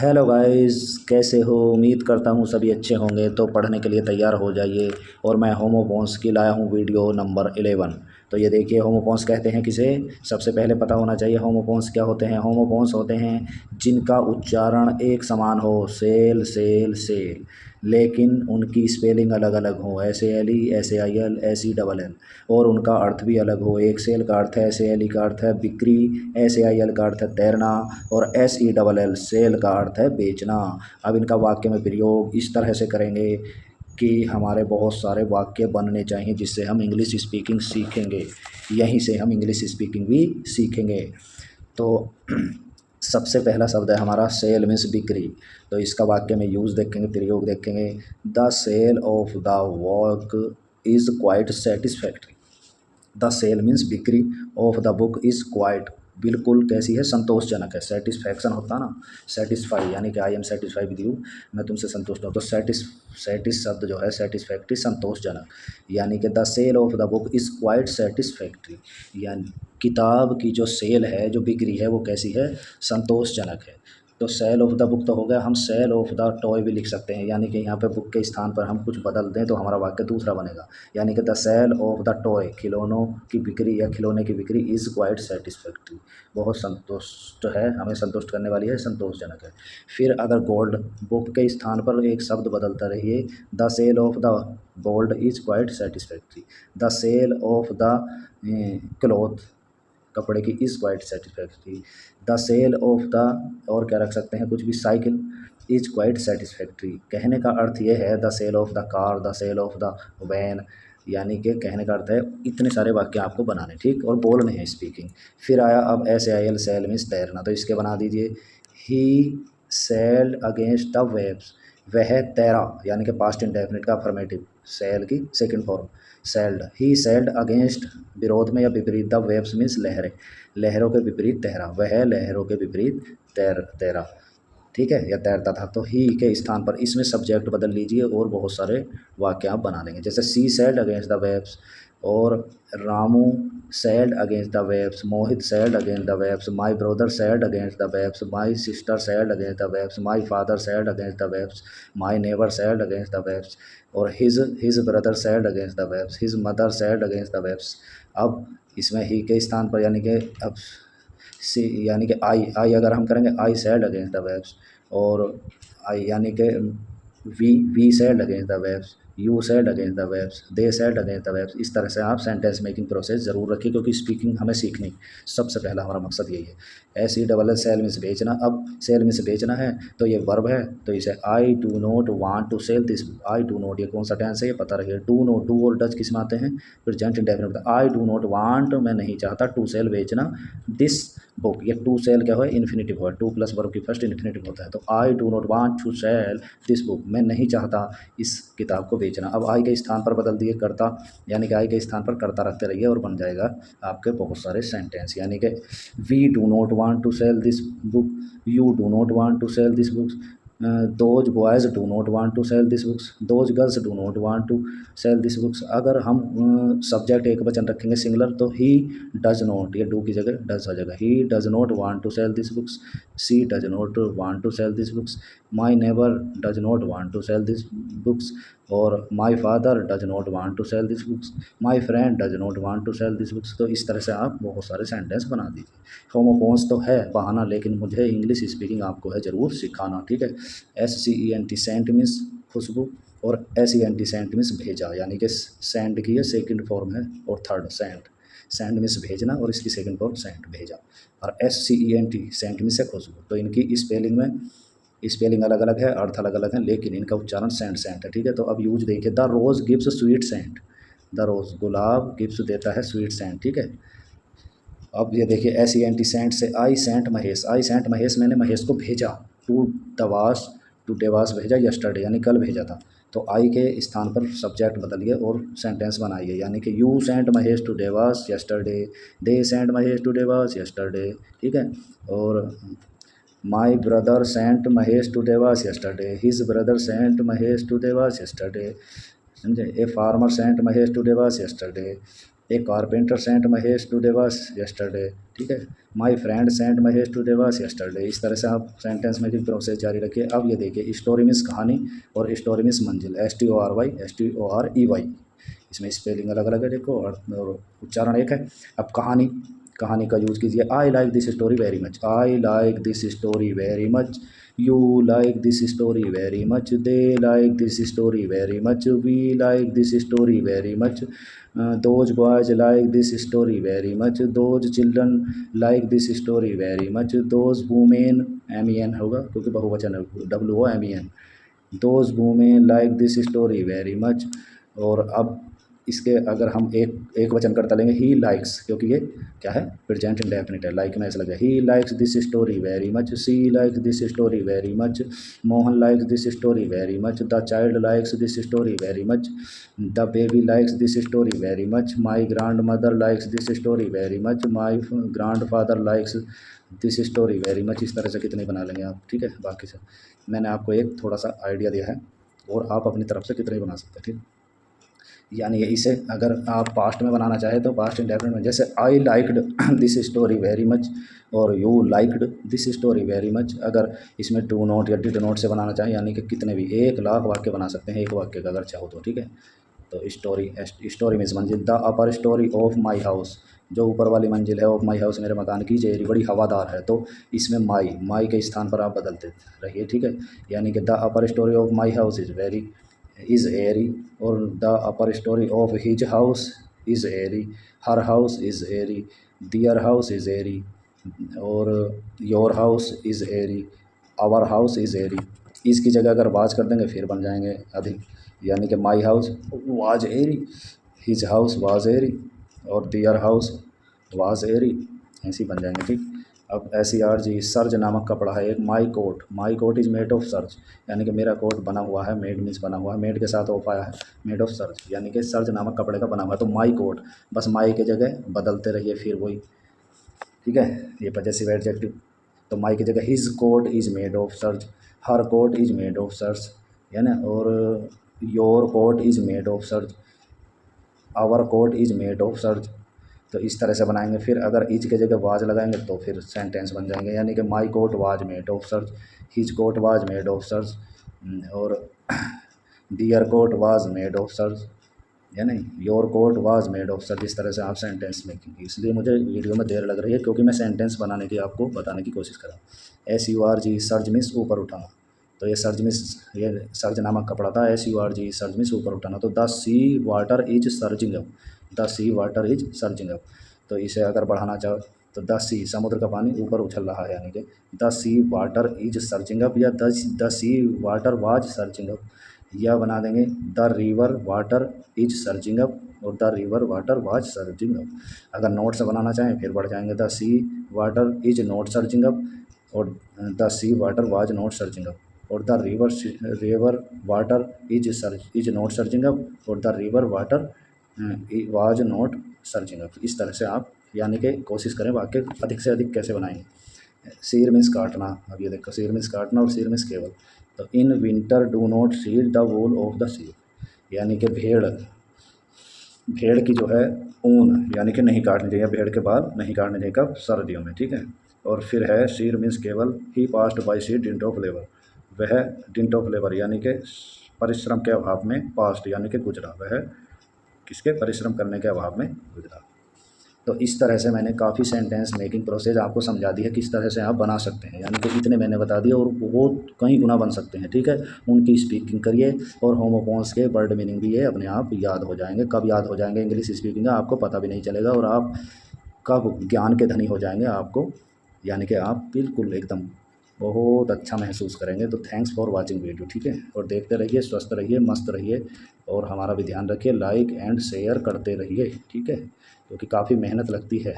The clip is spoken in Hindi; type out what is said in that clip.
हेलो गाइस, कैसे हो? उम्मीद करता हूँ सभी अच्छे होंगे। तो पढ़ने के लिए तैयार हो जाइए। और मैं होमोपोन्स की लाया हूँ वीडियो नंबर 11। तो ये देखिए, होमोपोन्स कहते हैं किसे? सबसे पहले पता होना चाहिए होमोपोन्स क्या होते हैं। होमोपोन्स होते हैं जिनका उच्चारण एक समान हो, सेल सेल सेल, लेकिन उनकी स्पेलिंग अलग अलग हो। SALE, SAIL, SELL, और उनका अर्थ भी अलग हो। एक सेल का अर्थ है, SALE का अर्थ है बिक्री, SAIL का अर्थ है तैरना, और SELL सेल का अर्थ है बेचना। अब इनका वाक्य में प्रयोग इस तरह से करेंगे कि हमारे बहुत सारे वाक्य बनने चाहिए, जिससे हम इंग्लिश स्पीकिंग सीखेंगे। यहीं से हम इंग्लिश स्पीकिंग भी सीखेंगे। तो सबसे पहला शब्द है हमारा सेल मीन्स बिक्री। तो इसका वाक्य में यूज़ देखेंगे, प्रयोग देखेंगे। The sale of the work is quite satisfactory. The sale means बिक्री of the book is quite, बिल्कुल कैसी है? संतोषजनक है। सेटिस्फैक्शन होता ना, सेटिस्फाई, यानी कि I am satisfy with you, मैं तुमसे संतुष्ट हूँ। तो सेटिस शब्द जो है, सेटिस्फैक्ट्री, संतोषजनक, यानी कि the sale of the book is quite satisfactory, यानी किताब की जो सेल है, जो बिक्री है, वो कैसी है? संतोषजनक है। तो सेल ऑफ द बुक तो हो गया। हम सेल ऑफ द टॉय भी लिख सकते हैं, यानी कि यहाँ पे बुक के स्थान पर हम कुछ बदल दें तो हमारा वाक्य दूसरा बनेगा, यानी कि the sale of the toy, खिलौनों की बिक्री या खिलौने की बिक्री, इज़ क्वाइट सेटिस्फैक्ट्री, बहुत संतुष्ट है, हमें संतुष्ट करने वाली है, संतोषजनक है। फिर अगर गोल्ड, बुक के स्थान पर एक शब्द बदलता रहिए। The sale of the gold is quite satisfactory. The sale of the cloth, कपड़े की, is quite satisfactory. The sale of the, और क्या रख सकते हैं, कुछ भी, साइकिल, इज़ क्वाइट सेटिस्फैक्ट्री। कहने का अर्थ ये है the sale of the car, the sale of the van, यानी कि कहने का अर्थ है इतने सारे वाक्य आपको बनाने, ठीक, और बोलने हैं, स्पीकिंग। फिर आया अब SAIL, सेल मीन्स तैरना। तो इसके बना दीजिए, ही सेल्ड अगेंस्ट द वेव्स, वह तैरा, यानी कि पास्ट इंडेफिनिट का अफर्मेटिव, सेल की सेकंड फॉर्म, सेल्ड। ही सेल्ड अगेंस्ट, विरोध में या विपरीत, द वेव्स मीन्स लहरें, लहरों के विपरीत तैरा, वह लहरों के विपरीत तैरा, ठीक है, या तैरता था। तो ही के स्थान पर इसमें सब्जेक्ट बदल लीजिए और बहुत सारे वाक्य आप बना लेंगे। जैसे she sailed against the waves, और Ramu sailed against the waves, Mohit sailed against the waves, my brother sailed against the waves, my sister sailed against the waves, my father sailed against the waves, my neighbour sailed against the waves, और his brother sailed against the waves, his mother sailed against the waves. अब इसमें ही के स्थान पर, यानी कि अब सी, यानी कि आई अगर हम करेंगे, I sailed against the waves, और आई यानी कि we sailed against the waves, you sailed against the waves, they sailed against the waves. इस तरह से आप सेंटेंस मेकिंग प्रोसेस ज़रूर रखिए, क्योंकि स्पीकिंग हमें सीखनी, सबसे पहला हमारा मकसद यही है। SELL, सेल मीन्स बेचना। अब सेल मीन्स बेचना है, तो ये वर्ब है, तो इसे I do not want to sell this book. I do not, ये कौन सा टेंस है ये पता रखिए। डू नॉट, डू और डज किस में आते हैं? Present indefinite. I do not want, मैं नहीं चाहता, टू सेल बेचना, दिस बुक, ये टू सेल क्या हो, इन्फिनेटिव हो, टू प्लस वर्ब की फर्स्ट इन्फिनेटिव होता है। तो I do not want to sell this book, मैं नहीं चाहता इस किताब को बेचना। अब आई के स्थान पर बदल दिए कर्ता, यानी कि आई के स्थान पर कर्ता रखते रहिए और बन जाएगा आपके बहुत सारे सेंटेंस। यानी कि we do not want to sell this book, you do not want to sell this books, those boys do not want to sell this books, those girls do not want to sell this books. अगर हम सब्जेक्ट एक वचन रखेंगे सिंगुलर, तो ही डज नॉट, ये डू की जगह डज हो जाएगा। He does not want to sell this books, she does not want to sell this books, my neighbour does not want to sell this books, और my father does not want to sell this books, my friend does not want to sell this books. तो इस तरह से आप बहुत सारे सेंटेंस बना दीजिए। होमोफोन्स तो है बहाना, लेकिन मुझे इंग्लिश स्पीकिंग आपको है ज़रूर सिखाना, ठीक है। SCENT, सेंट मीन्स खुशबू, और SENT सेंट मीन्स भेजा, यानी कि सेंड की ये सेकंड फॉर्म है, और थर्ड सेंट, सेंड मीन्स भेजना, और इसकी सेकंड फॉर्म सेंट, भेजा। और SCENT सेंट मीन्स है खुशबू। तो इनकी स्पेलिंग में, स्पेलिंग अलग अलग है, अर्थ अलग अलग है, लेकिन इनका उच्चारण सेंट सेंट है, ठीक है। तो अब यूज देखिए, the rose gives sweet scent, the rose, गुलाब, गिव्स देता है स्वीट सेंट, ठीक है। अब ये देखिए, SENT सेंट से I sent Mahesh, I sent Mahesh, मैंने महेश को भेजा, टू दवास, टू डेवास भेजा यस्टरडे, यानी कल भेजा था। तो आई के स्थान पर सब्जेक्ट बदलिए और सेंटेंस बनाइए, यानी कि you sent Mahesh to Dewas yesterday, they sent Mahesh to Dewas yesterday, ठीक है। और my brother sent Mahesh to Dewas yesterday, his brother sent Mahesh to Dewas yesterday, समझे। A farmer sent Mahesh to Dewas yesterday, a carpenter sent Mahesh to Dewas yesterday, ठीक है। My friend sent Mahesh to Dewas yesterday. इस तरह से आप सेंटेंस मेकिंग प्रोसेस जारी रखिए। अब ये देखिए स्टोरी मीन्स कहानी और स्टोरी मीन्स मंजिल, STORY इसमें स्पेलिंग अलग अलग है देखो और उच्चारण एक है। अब कहानी, कहानी का यूज़ कीजिए। I like this story very much, I like this story very much, you like this story very much, they like this story very much, we like this story very much, those boys like this story very much, those children like this story very much, those women, MEN होगा क्योंकि बहुवचन है, WOMEN, those women like this story very much. और अब इसके अगर हम एक वचन करता लेंगे, ही लाइक्स, क्योंकि ये क्या है, प्रेजेंट इंडेफिनिट है, लाइक में ऐसा लगे, he likes this story very much, she likes this story very much, Mohan likes this story very much, the child likes this story very much, the baby likes this story very much, my grandmother likes this story very much, my grandfather likes this story very much. इस तरह से कितने बना लेंगे आप, ठीक है। बाकी से मैंने आपको एक थोड़ा सा आइडिया दिया है और आप अपनी तरफ से कितने बना सकते हैं, ठीक। यानी इसे अगर आप पास्ट में बनाना चाहें तो पास्ट इंडेफिनिट में, जैसे I liked this story very much और you liked this story very much. अगर इसमें डू नॉट या डिड नॉट से बनाना चाहें, यानी कि कितने भी 1,00,000 वाक्य बना सकते हैं एक वाक्य का अगर चाहो तो, ठीक है। तो स्टोरी मीन्स मंजिल। The upper storey of my house, जो ऊपर वाली मंजिल है, ऑफ माई हाउस मेरे मकान की, जेरी बड़ी हवादार है, तो इसमें माई के स्थान पर आप बदलते रहिए, ठीक है। यानी कि the upper storey of my house is airy, और the upper storey of his house is airy, her house is airy, their house is airy, और your house is airy, our house is airy. इसकी जगह अगर वाज कर देंगे फिर बन जाएंगे अधिक, यानी कि my house was airy, his house was airy, और दियर हाउस वाज एरी, ऐसे बन जाएंगे, ठीक। अब SERG, सर्ज नामक कपड़ा है एक, my coat is made of serge, यानी कि मेरा कोट बना हुआ है, मेड मीन्स बना हुआ है, मेड के साथ ऑफ आया है, मेड ऑफ सर्ज, यानी कि सर्ज नामक कपड़े का बना हुआ है। तो माई कोट, बस माई के जगह बदलते रहिए फिर वही, ठीक है। ये पजेसिव एडजेक्टिव। तो माई की जगह his coat is made of serge, her coat is made of serge, है ना, और your coat is made of serge, our coat is made of serge. तो इस तरह से बनाएंगे। फिर अगर इज के जगह वाज लगाएंगे तो फिर सेंटेंस बन जाएंगे, यानी कि my coat was made of serge, his coat was made of serge, और their coat was made of serge, या नहीं, your coat was made of serge. इस तरह से आप सेंटेंस मेकिंग, इसलिए मुझे वीडियो में देर लग रही है क्योंकि मैं सेंटेंस बनाने की आपको बताने की कोशिश कर रहा हूँ। SURG, सर्ज मीन्स ऊपर उठाना, तो ये सर्ज मीन्स, ये सर्ज नामक कपड़ा था, SURG, सर्ज मीन्स ऊपर उठाना। तो the sea water is surging up, the sea water is surging up. तो इसे अगर बढ़ाना चाहो तो द सी, समुद्र का पानी ऊपर उछल रहा है, यानी कि the sea water is surging up, या the sea water was surging up, या बना देंगे the river water is surging up और the river water was surging up. अगर नोट से बनाना चाहें फिर बढ़ जाएंगे, the sea water is not surging up और the sea water was not surging up, और the river water is not surging up और the river water was not surging up. इस तरह से आप यानी कि कोशिश करें वाक्य अधिक से अधिक कैसे बनाएंगे। सीर मीन्स काटना, अब ये देखो सीर मीन्स काटना और सीर मीन्स केवल। तो in winter do not shear the wool of the sheep, यानी कि भेड़ की जो है ऊन यानी कि नहीं काटनी चाहिए, भेड़ के बाल नहीं काटने चाहिए, कब, सर्दियों में, ठीक है। और फिर है सीर मीन्स केवल, he passed by sheer dint of labour, वह डिंट ऑफ लेबर यानी कि परिश्रम के अभाव में, पास्ट यानी कि गुजरा, वह किसके, परिश्रम करने के अभाव में गुजरा। तो इस तरह से मैंने काफ़ी सेंटेंस मेकिंग प्रोसेस आपको समझा दी है किस तरह से आप बना सकते हैं, यानी कि इतने मैंने बता दिए और वो कई गुना बन सकते हैं, ठीक है। उनकी स्पीकिंग करिए और होमोफोन्स के वर्ड मीनिंग भी ये अपने आप याद हो जाएंगे। कब याद हो जाएंगे इंग्लिश स्पीकिंग का आपको पता भी नहीं चलेगा, और आप कब ज्ञान के धनी हो जाएंगे आपको, यानी कि आप बिल्कुल एकदम बहुत अच्छा महसूस करेंगे। तो थैंक्स फॉर वाचिंग वीडियो, ठीक है। और देखते रहिए, स्वस्थ रहिए, मस्त रहिए, और हमारा भी ध्यान रखिए, लाइक एंड शेयर करते रहिए, ठीक है, क्योंकि काफ़ी मेहनत लगती है